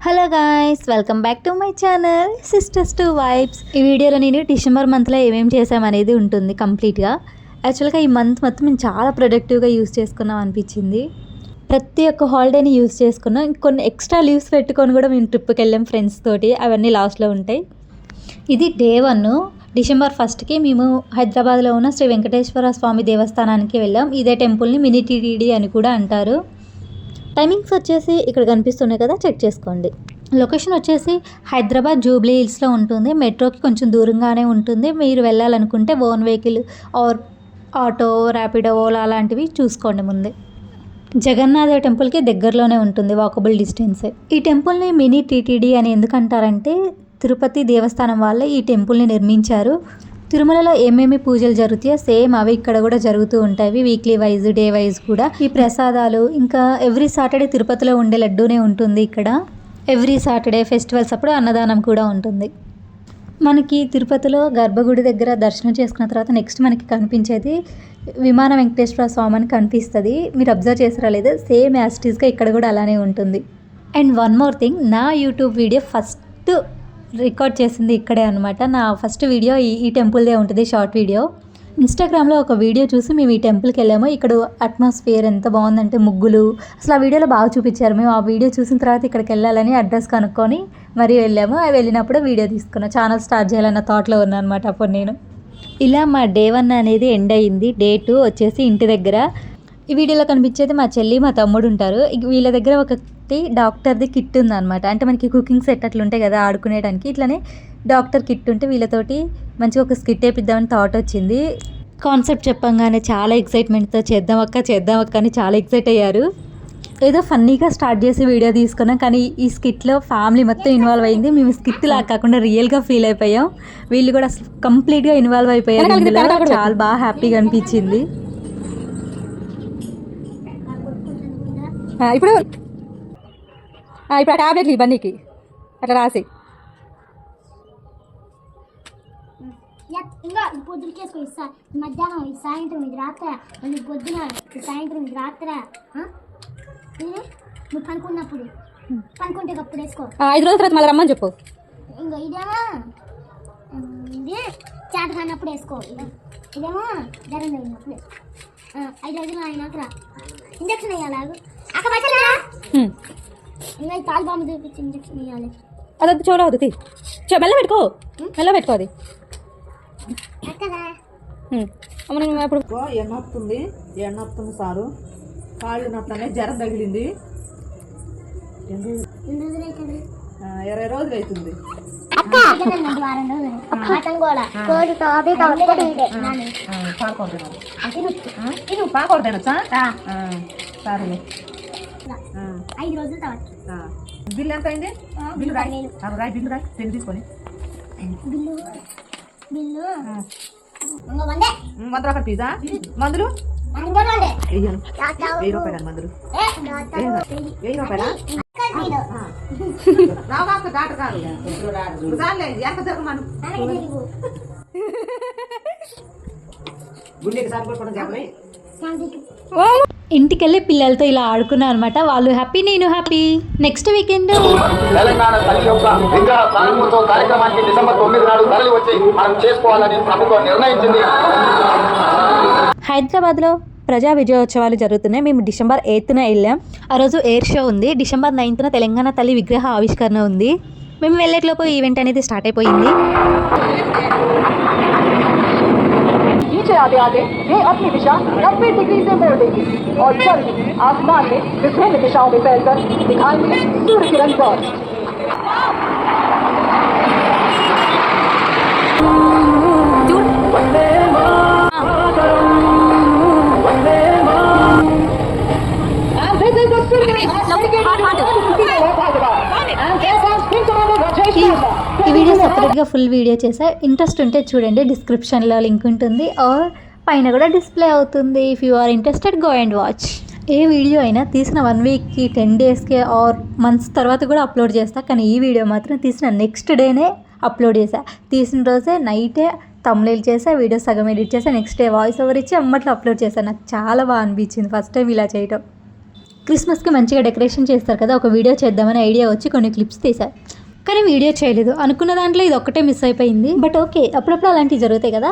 Hello guys, welcome back to my channel sisters to vibes. ఈ వీడియోలో నేను December మంత్లో ఏమేమి చేసామనేది ఉంటుంది కంప్లీట్గా. యాక్చువల్గా ఈ మంత్ మొత్తం మేము చాలా ప్రొడక్టివ్గా యూస్ చేసుకున్నాం అనిపించింది. ప్రతి ఒక్క హాలిడేని యూస్ చేసుకున్నాం. ఇంకొన్ని ఎక్స్ట్రా లీవ్స్ పెట్టుకొని కూడా మేము ట్రిప్కి వెళ్ళాం ఫ్రెండ్స్ తోటి. అవన్నీ లాస్ట్లో ఉంటాయి. ఇది డే 1. డిసెంబర్ 1కి మేము హైదరాబాద్లో ఉన్న శ్రీ వెంకటేశ్వర స్వామి దేవస్థానానికి వెళ్ళాం. ఇదే టెంపుల్ని మినీ టీటీడీ అని కూడా అంటారు. టైమింగ్స్ వచ్చేసి ఇక్కడ కనిపిస్తున్నాయి కదా, చెక్ చేసుకోండి. లొకేషన్ వచ్చేసి హైదరాబాద్ జూబ్లీ హిల్స్లో ఉంటుంది. మెట్రోకి కొంచెం దూరంగానే ఉంటుంది. మీరు వెళ్ళాలనుకుంటే own vehicle or auto, Rapido, Ola అలాంటివి చూసుకోండి ముందే. జగన్నాథ టెంపుల్కి దగ్గరలోనే ఉంటుంది, వాకబుల్ డిస్టెన్సే. ఈ టెంపుల్ని మినీ టీటీడీ అని ఎందుకు అంటారంటే తిరుపతి దేవస్థానం వాళ్ళే ఈ టెంపుల్ని నిర్మించారు. తిరుమలలో ఏమేమి పూజలు జరుగుతాయో సేమ్ అవి ఇక్కడ కూడా జరుగుతూ ఉంటాయి. వీక్లీ వైజ్, డే వైజ్ కూడా. ఈ ప్రసాదాలు ఇంకా ఎవ్రీ సాటర్డే తిరుపతిలో ఉండే లడ్డూనే ఉంటుంది ఇక్కడ. ఎవ్రీ సాటర్డే ఫెస్టివల్స్ అప్పుడు అన్నదానం కూడా ఉంటుంది. మనకి తిరుపతిలో గర్భగుడి దగ్గర దర్శనం చేసుకున్న తర్వాత నెక్స్ట్ మనకి కనిపించేది విమాన వెంకటేశ్వర స్వామి అని కనిపిస్తుంది. మీరు అబ్జర్వ్ చేసారా లేదా? సేమ్ యాస్టీస్గా ఇక్కడ కూడా అలానే ఉంటుంది. అండ్ వన్ మోర్ థింగ్, నా యూట్యూబ్ వీడియో ఫస్ట్ రికార్డ్ చేసింది ఇక్కడే అనమాట. నా ఫస్ట్ వీడియో ఈ టెంపుల్దే ఉంటుంది, షార్ట్ వీడియో. ఇన్స్టాగ్రామ్లో ఒక వీడియో చూసి మేము ఈ టెంపుల్కి వెళ్ళాము. ఇక్కడ అట్మాస్ఫియర్ ఎంత బాగుందంటే ముగ్గులు అసలు ఆ వీడియోలో బాగా చూపించారు. మేము ఆ వీడియో చూసిన తర్వాత ఇక్కడికి వెళ్ళాలని అడ్రస్ కనుక్కొని మరీ వెళ్ళాము. అవి వెళ్ళినప్పుడు వీడియో తీసుకున్నాను. ఛానల్ స్టార్ట్ చేయాలన్న థాట్లో ఉన్నాను అనమాట అప్పుడు నేను. ఇలా మా డే 1 అనేది ఎండ్ అయ్యింది. డే 2 వచ్చేసి ఇంటి దగ్గర. ఈ వీడియోలో కనిపించేది మా చెల్లి, మా తమ్ముడు ఉంటారు. వీళ్ళ దగ్గర ఒకటి డాక్టర్ది కిట్ ఉందన్నమాట. అంటే మనకి కుకింగ్ సెట్ అట్లా ఉంటాయి కదా ఆడుకునేడానికి, ఇట్లనే డాక్టర్ కిట్ ఉంటే వీళ్ళతోటి మంచిగా ఒక స్కిట్ వేపిద్దామని థాట్ వచ్చింది. కాన్సెప్ట్ చెప్పంగానే చాలా ఎక్సైట్మెంట్తో చేద్దాం అక్క అని చాలా ఎక్సైట్ అయ్యారు. ఏదో ఫన్నీగా స్టార్ట్ చేసి వీడియో తీసుకున్నాం, కానీ ఈ స్కిట్లో ఫ్యామిలీ మొత్తం ఇన్వాల్వ్ అయింది. మేము స్కిట్ లాగా కాకుండా రియల్గా ఫీల్ అయిపోయాం. వీళ్ళు కూడా అసలు కంప్లీట్గా ఇన్వాల్వ్ అయిపోయారు. ఇందులో చాలా బాగా హ్యాపీగా అనిపించింది. ఇప్పుడు ఆ ట్యాబ్లెట్లు ఇవన్నీకి అట్లా రాసి ఇంకా పొద్దుకేసుకో ఇస్తా, మధ్యాహ్నం సాయంత్రం ఇది రాత్ర, మళ్ళీ పొద్దున సాయంత్రం ఇది రాత్ర. నువ్వు పనుకున్నప్పుడు పనుకుంటే అప్పుడు వేసుకో. 5 రోజుల తర్వాత మళ్ళీ రమ్మని చెప్పు. ఇంకో ఇదేమో ఇది చాట కానప్పుడు వేసుకో. ఇదేమో జ్వరం తగినప్పుడు వేసుకో. 5 రోజులు అయినాక ఇంజక్షన్ వేయాలి. అక్క బట్టరా ఇంకా పాలు బాంబు చూపించి ఇంజక్షన్ వేయాలి. అదొద్దు, చూడవద్దు. మెల్ల పెట్టుకో, మెల్ల పెట్టుకో. అది ఇప్పుడు ఎన్న వస్తుంది సారు. కాళ్ళు నొప్పునే జ్వరం తగిలింది. 20 రోజులు అవుతుంది. పాకూడదేనొచ్చా? సరే. 5 రోజుల తర్వాత బిల్లు ఎంత అయింది? బిల్లు రాయి, బిల్లు రాయి, పెళ్లి తీసుకొని. బిల్లు 100 రూపాయలు పిజ్జా. మందులు 1000 రూపాయలు. మందులు 1000 రూపాయలా? రావు డాక్టర్ గారు ఎంత జరగమను. గుండెకి సాగుపడుకోవడం చెప్పలే. ఇంటికి వెళ్ళి పిల్లలతో ఇలా ఆడుకున్నాను అనమాట. వాళ్ళు హ్యాపీ, నేను హ్యాపీ. నెక్స్ట్ వీకెండ్ తెలంగాణ తల్లి యొక్క విగ్రహ ప్రారంభోత్సవ కార్యక్రమానికి డిసెంబర్ 9 నాడు తరలి వచ్చి మనం చేసుకోవాలని ప్రభుత్వం నిర్ణయించింది. హైదరాబాద్లో ప్రజా విజయోత్సవాలు జరుగుతున్నాయి. మేము డిసెంబర్ 8న వెళ్ళాం. ఆ రోజు ఎయిర్ షో ఉంది. డిసెంబర్ 9న తెలంగాణ తల్లి విగ్రహ ఆవిష్కరణ ఉంది. మేము వెళ్ళేట్లోపు ఈవెంట్ అనేది స్టార్ట్ అయిపోయింది. आगे आगे ये अपनी दिशा 90 डिग्री से मोड़ देगी और जल्द आसमान में विभिन्न दिशाओं में फैलकर दिखाएंगे सूर्य किरण पर। ఈ వీడియో సపరేట్గా ఫుల్ వీడియో చేసా. ఇంట్రెస్ట్ ఉంటే చూడండి, డిస్క్రిప్షన్లో లింక్ ఉంటుంది ఆర్ పైన కూడా డిస్ప్లే అవుతుంది. If you are interested go and watch. ఏ వీడియో అయినా తీసిన 1 వీక్కి 10 డేస్కి ఆర్ మంత్స్ తర్వాత కూడా అప్లోడ్ చేస్తా, కానీ ఈ వీడియో మాత్రం తీసిన నెక్స్ట్ డేనే అప్లోడ్ చేసా. తీసిన రోజే నైటే తమ్నెయిల్ చేసా, వీడియో సగం ఎడిట్ చేసా, నెక్స్ట్ డే వాయిస్ ఓవర్ ఇచ్చి అమ్మట్లో అప్లోడ్ చేశాను. నాకు చాలా బాగా అనిపించింది ఫస్ట్ టైం ఇలా చేయటం. క్రిస్మస్కి మంచిగా డెకరేషన్ చేస్తారు కదా, ఒక వీడియో చేద్దామని ఐడియా వచ్చి కొన్ని క్లిప్స్ తీశారు. కానీ వీడియో చేయలేదు. అనుకున్న దాంట్లో ఇది ఒక్కటే మిస్ అయిపోయింది. బట్ ఓకే, అప్పుడప్పుడు అలాంటివి జరుగుతాయి కదా.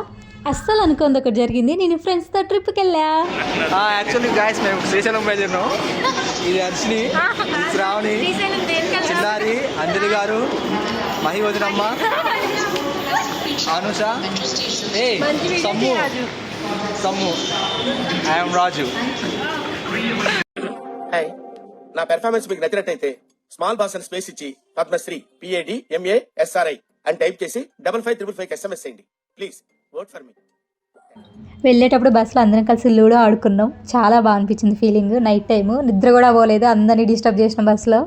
అస్సలు అనుకోంది ఒకటి జరిగింది. నేను ఫ్రెండ్స్తో ట్రిప్కి వెళ్ళా. యాక్చువల్లీ గాయస్ మేము శ్రీశైలం బయలుదేరినాం. ఇది అర్షిని, ఇది శ్రావణి, చిన్నారి, అంజలి గారు, మహివదినమ్మ, అనుష, ఏ సమ్ము, ఐఎమ్ రాజు. హాయ్, నా పెర్ఫార్మెన్స్ మీకు నచ్చినట్టయితే స్మాల్ బాస్ అని స్పేస్ ఇచ్చి పద్మశ్రీ PADMASRI అని టైప్ చేసి 5555 SMS చేయండి ప్లీజ్. Vote for me. వెళ్ళేటప్పుడు బస్సులో అందరం కలిసి లూడో ఆడుకున్నాం. చాలా బాగా అనిపించింది ఫీలింగ్. నైట్ టైము నిద్ర కూడా పోలేదు, అందరినీ డిస్టర్బ్ చేసిన బస్సులో.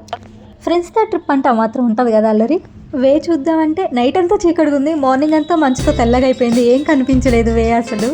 ఫ్రెండ్స్తో ట్రిప్ అంటే మాత్రం ఉంటుంది కదా అల్లరి. వే చూద్దామంటే నైట్ అంతా చీకటిగా ఉంది, మార్నింగ్ అంతా మంచుతో తెల్లగా అయిపోయింది, ఏం కనిపించలేదు వే అసలు.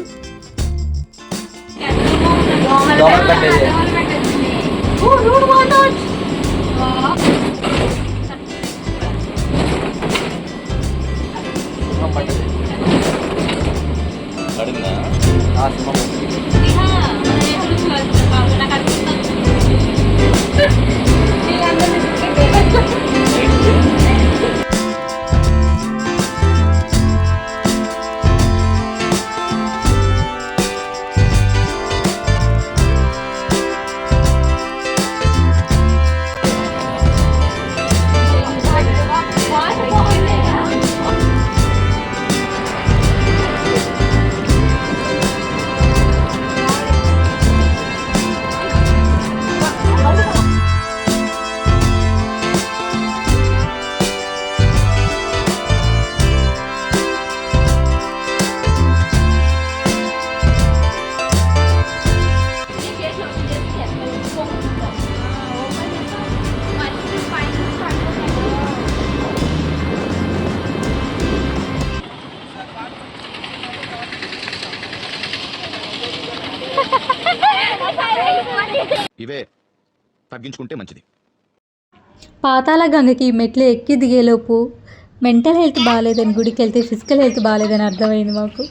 ఇవే తగ్గించుకుంటే మంచిది. పాతాళ గంగకి మెట్లు ఎక్కి దిగేలోపు మెంటల్ హెల్త్ బాగాలేదని, గుడికి వెళ్తే ఫిజికల్ హెల్త్ బాగాలేదని అర్థమైంది మాకు.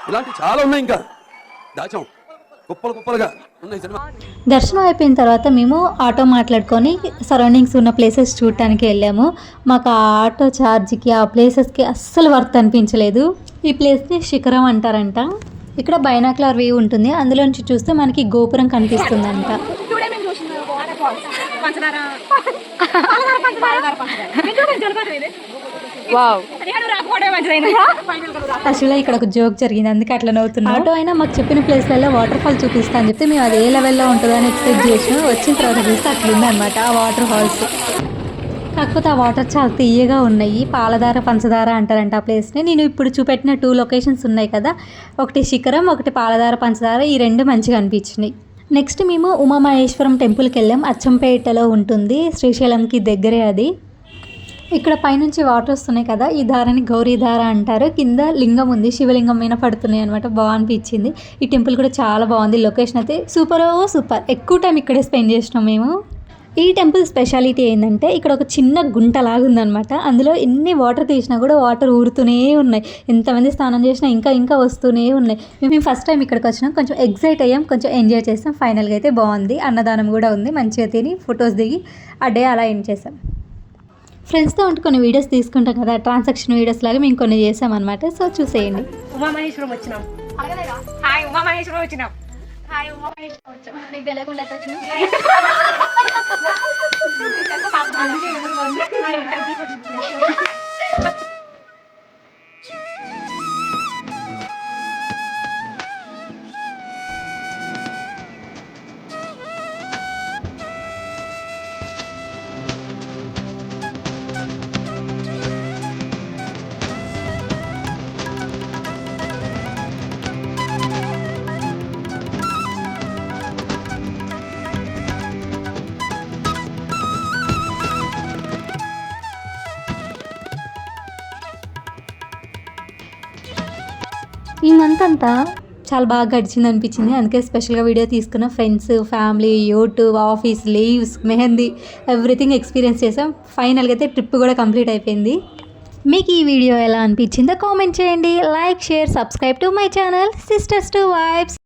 ఇలాంటి చాలా ఉన్నాయి, ఇంకా దాచాం కుప్పలు కుప్పలుగా ఉన్నాయి సినిమా. దర్శనం అయిపోయిన తర్వాత మేము ఆటో మాట్లాడుకొని సరౌండింగ్స్ ఉన్న ప్లేసెస్ చూడటానికి వెళ్ళాము. మాకు ఆ ఆటో ఛార్జ్కి ఆ ప్లేసెస్కి అస్సలు వర్త్ అనిపించలేదు. ఈ ప్లేస్ని శిఖరం అంటారంట. ఇక్కడ బైనాక్యులర్ వ్యూ ఉంటుంది, అందులో నుంచి చూస్తే మనకి గోపురం కనిపిస్తుందంట. అసలు ఇక్కడ ఒక జోక్ జరిగింది, అందుకే అట్లా నవ్వుతున్నాం. ఆటో అయినా మాకు చెప్పిన ప్లేస్లలో వాటర్ ఫాల్ చూపిస్తా అని చెప్తే మేము అది ఏ లెవెల్లో ఉంటుందో అని ఎక్స్పెక్ట్ చేసినాం. వచ్చిన తర్వాత చూస్తే అట్లా ఉందన్నమాట ఆ వాటర్ ఫాల్స్. కాకపోతే ఆ వాటర్ చాలా తీయగా ఉన్నాయి. పాలధార పంచదార అంటారంట ఆ ప్లేస్ని. నేను ఇప్పుడు చూపెట్టిన 2 లొకేషన్స్ ఉన్నాయి కదా, ఒకటి శిఖరం, ఒకటి పాలధార పంచదార. ఈ 2 మంచిగా అనిపించినాయి. నెక్స్ట్ మేము ఉమామహేశ్వరం టెంపుల్కి వెళ్ళాం. అచ్చంపేటలో ఉంటుంది, శ్రీశైలంకి దగ్గరే అది. ఇక్కడ పైనుంచి వాటర్ వస్తున్నాయి కదా, ఈ దారాన్ని గౌరీధార అంటారు. కింద లింగం ఉంది, శివలింగం మీద పడుతున్నాయి అనమాట. బాగా అనిపించింది. ఈ టెంపుల్ కూడా చాలా బాగుంది. లొకేషన్ అయితే సూపర్. ఎక్కువ టైం ఇక్కడే స్పెండ్ చేసినాం మేము. ఈ టెంపుల్ స్పెషాలిటీ ఏంటంటే ఇక్కడ ఒక చిన్న గుంట లాగుందనమాట. అందులో ఎన్ని వాటర్ తీసినా కూడా వాటర్ ఊరుతూనే ఉన్నాయి. ఎంతమంది స్నానం చేసినా ఇంకా వస్తూనే ఉన్నాయి. మేము ఫస్ట్ టైం ఇక్కడికి వచ్చినాం, కొంచెం ఎగ్జైట్ అయ్యాం, కొంచెం ఎంజాయ్ చేస్తాం. ఫైనల్గా అయితే బాగుంది. అన్నదానం కూడా ఉంది, మంచిగా తిని ఫొటోస్ దిగి ఆ డే అలా ఎండ్ చేసాం. ఫ్రెండ్స్తో ఉంటే కొన్ని వీడియోస్ తీసుకుంటాం కదా, ట్రాన్సాక్షన్ వీడియోస్ లాగా మేము కొన్ని చేసామన్నమాట. సో చూసేయండి. ఉమామహేశ్వరం వచ్చినాం. హాయ్ ఉమామహేశ్వరం వచ్చినాం. నీకు తెలియకుండా ఈ మంత్ అంతా చాలా బాగా గడిచింది అనిపించింది. అందుకే స్పెషల్గా వీడియో తీసుకున్న. Friends, family, YouTube, office, leaves, mehndi everything experience చేసాం. ఫైనల్గా అయితే ట్రిప్ కూడా కంప్లీట్ అయిపోయింది. మీకు ఈ వీడియో ఎలా అనిపించిందో కామెంట్ చేయండి. Like, share, subscribe to my channel sisters to vibes.